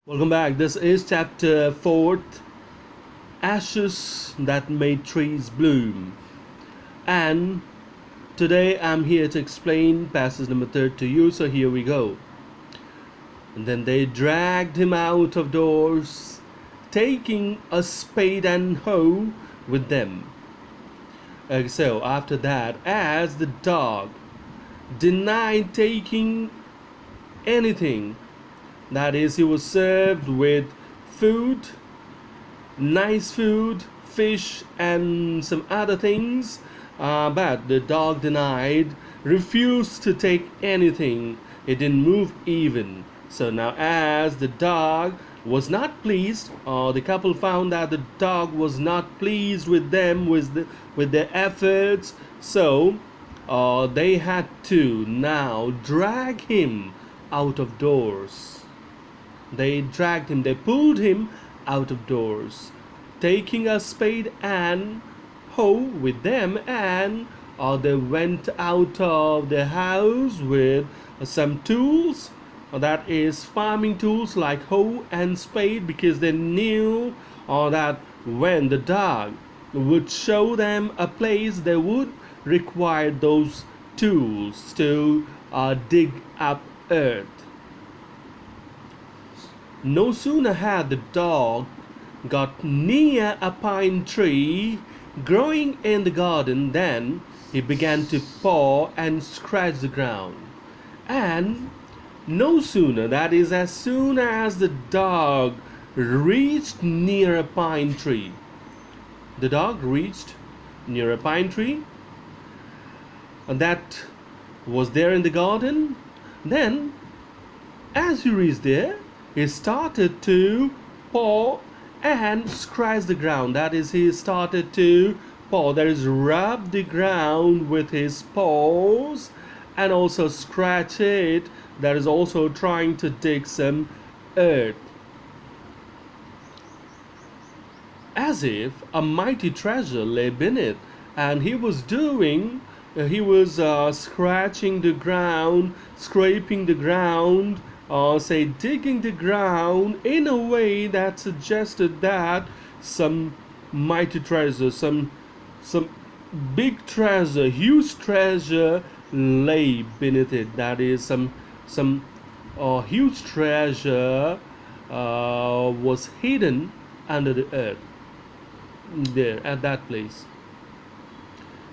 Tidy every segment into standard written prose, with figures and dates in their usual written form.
Welcome back. This is chapter 4, Ashes That Made Trees Bloom. And today I'm here to explain passage number 3 to you. So here we go. And then they dragged him out of doors, taking a spade and hoe with them. So after that, as the dog denied taking anything, that is, he was served with food, nice food, fish, and some other things. But the dog denied, refused to take anything. It didn't move even. So now, as the dog was not pleased, or the couple found that the dog was not pleased with them, with their efforts, so they had to now drag him out of doors. They dragged him, they pulled him out of doors, taking a spade and hoe with them, and they went out of the house with some tools, that is farming tools like hoe and spade, because they knew that when the dog would show them a place, they would require those tools to dig up earth. No sooner had the dog got near a pine tree growing in the garden than he began to paw and scratch the ground. And no sooner, that is, as soon as the dog reached near a pine tree, the dog reached near a pine tree that was there in the garden, then as he reached there, he started to paw and scratch the ground. That is, he started to paw, that is, rub the ground with his paws, and also scratch it, that is, also trying to dig some earth, as if a mighty treasure lay beneath. And he was scratching the ground, scraping the ground, digging the ground in a way that suggested that some mighty treasure, some big treasure, huge treasure lay beneath it. That is, some huge treasure was hidden under the earth there at that place.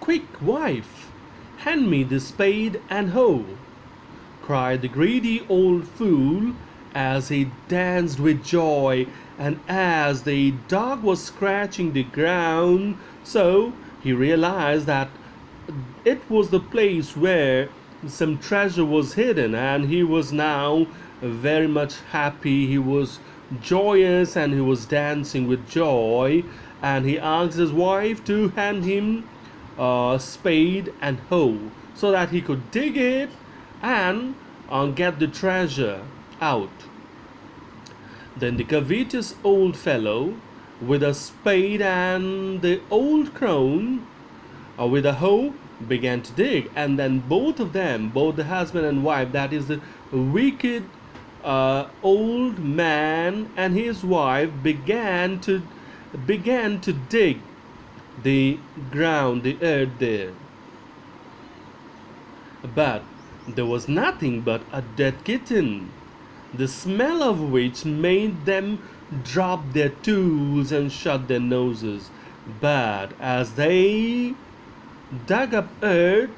"Quick, wife, hand me the spade and hoe," cried the greedy old fool as he danced with joy. And as the dog was scratching the ground, so he realized that it was the place where some treasure was hidden, and he was now very much happy. He was joyous and he was dancing with joy, and he asked his wife to hand him a spade and hoe so that he could dig it and get the treasure out. Then the covetous old fellow, with a spade, and the old crone with a hoe, began to dig. And then both of them, both the husband and wife, that is, the wicked old man and his wife, began to dig the ground, the earth there. But there was nothing but a dead kitten, the smell of which made them drop their tools and shut their noses. But as they dug up earth,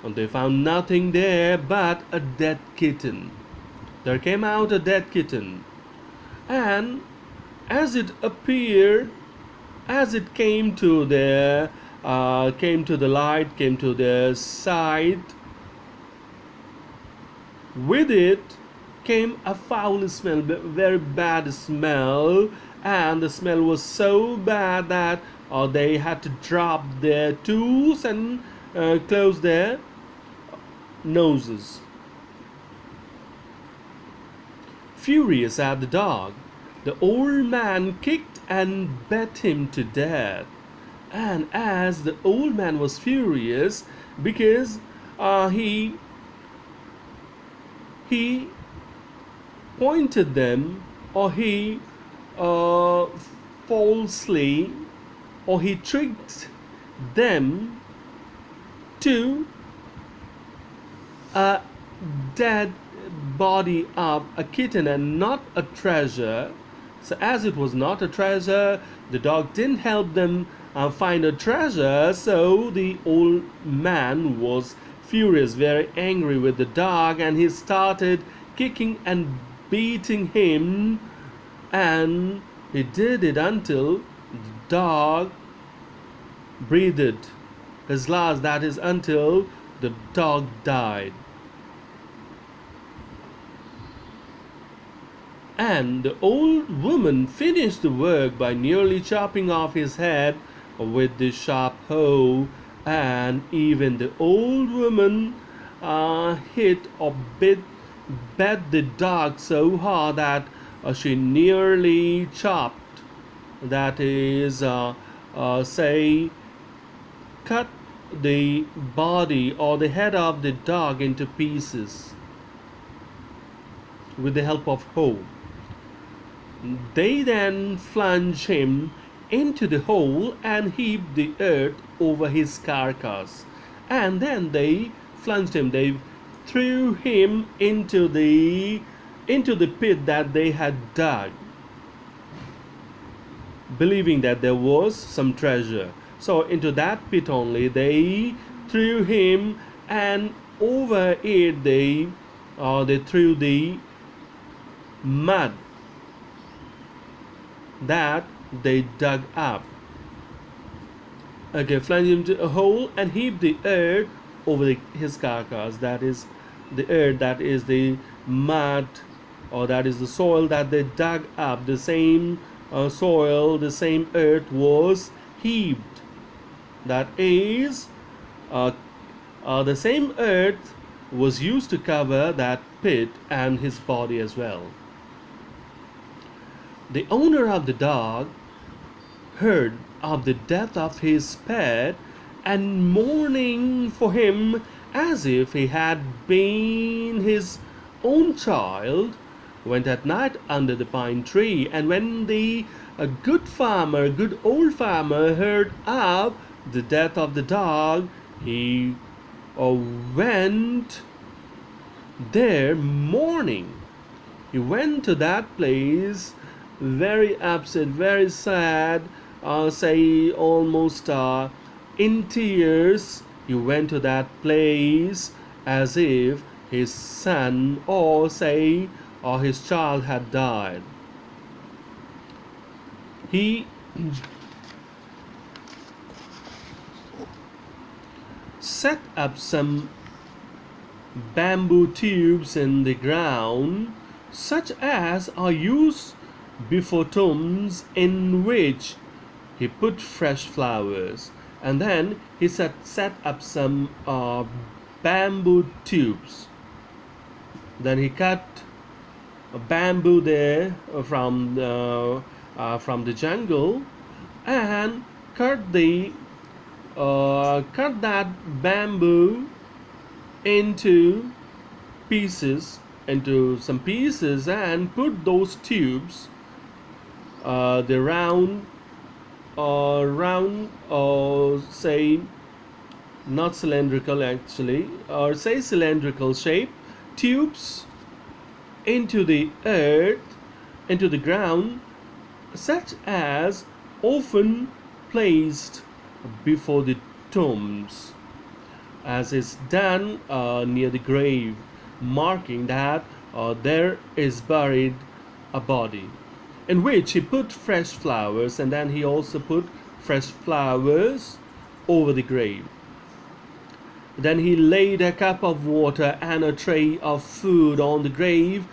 they found nothing there but a dead kitten. There came out a dead kitten, and as it appeared, as it came to the light, came to their sight, with it came a foul smell, very bad smell, and the smell was so bad that they had to drop their tools and close their noses. Furious at the dog, the old man kicked and beat him to death. And as the old man was furious because he pointed them or he uh, falsely, or he tricked them to a dead body of a kitten and not a treasure. So, as it was not a treasure, the dog didn't help them find a treasure. So, the old man was furious, very angry with the dog, and he started kicking and beating him. And he did it until the dog breathed his last, that is, until the dog died. And the old woman finished the work by nearly chopping off his head with the sharp hoe, and even the old woman hit or bet the dog so hard that she nearly chopped, that is, say, cut the body or the head of the dog into pieces with the help of hoe. They then plunged him into the hole and heaped the earth over his carcass. And then they plunged him, they threw him into the pit that they had dug, believing that there was some treasure. So into that pit only they threw him, and over it they threw the mud that they dug up. Okay, plunged him into a hole and heaped the earth over his carcass. That is the earth, that is the mud, or that is the soil that they dug up. The same soil, the same earth was heaped. That is, the same earth was used to cover that pit and his body as well. The owner of the dog heard of the death of his pet, and mourning for him as if he had been his own child, went at night under the pine tree. And when the good old farmer heard of the death of the dog, he went there mourning. He went to that place very upset, very sad, say almost in tears. He went to that place as if his son, or say, or his child had died. He set up some bamboo tubes in the ground, such as are used before tombs, in which he put fresh flowers. And then he set up some bamboo tubes. Then he cut a bamboo there from the jungle, and cut that bamboo into pieces, into some pieces, and put those tubes, the round, or say not cylindrical actually, or say cylindrical shape tubes, into the earth, into the ground, such as often placed before the tombs, as is done near the grave, marking that there is buried a body, in which he put fresh flowers, and then he also put fresh flowers over the grave. Then he laid a cup of water and a tray of food on the grave,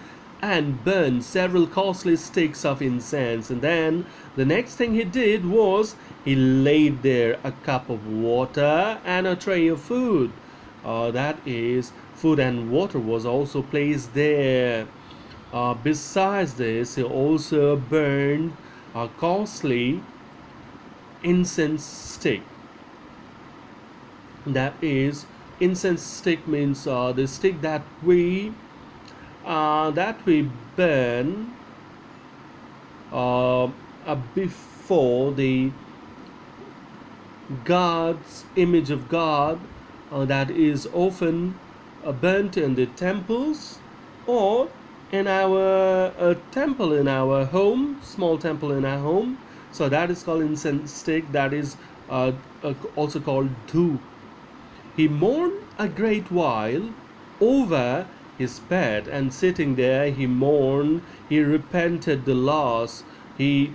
and burned several costly sticks of incense. And then the next thing he did was he laid there a cup of water and a tray of food. That is, food and water was also placed there. Besides this, he also burned a costly incense stick. That is, incense stick means the stick that we burn uh, before the God's image of God, that is often burnt in the temples or in our temple in our home, small temple in our home. So that is called incense stick. That is also called dhoop. He mourned a great while over his pet, and sitting there he mourned, he repented the loss, he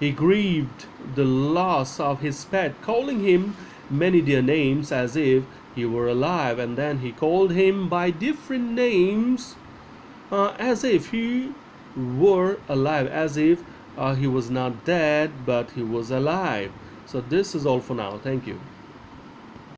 grieved the loss of his pet, calling him many dear names as if he were alive, and then he called him by different names as if he were alive, as if he was not dead but he was alive. So this is all for now. Thank you.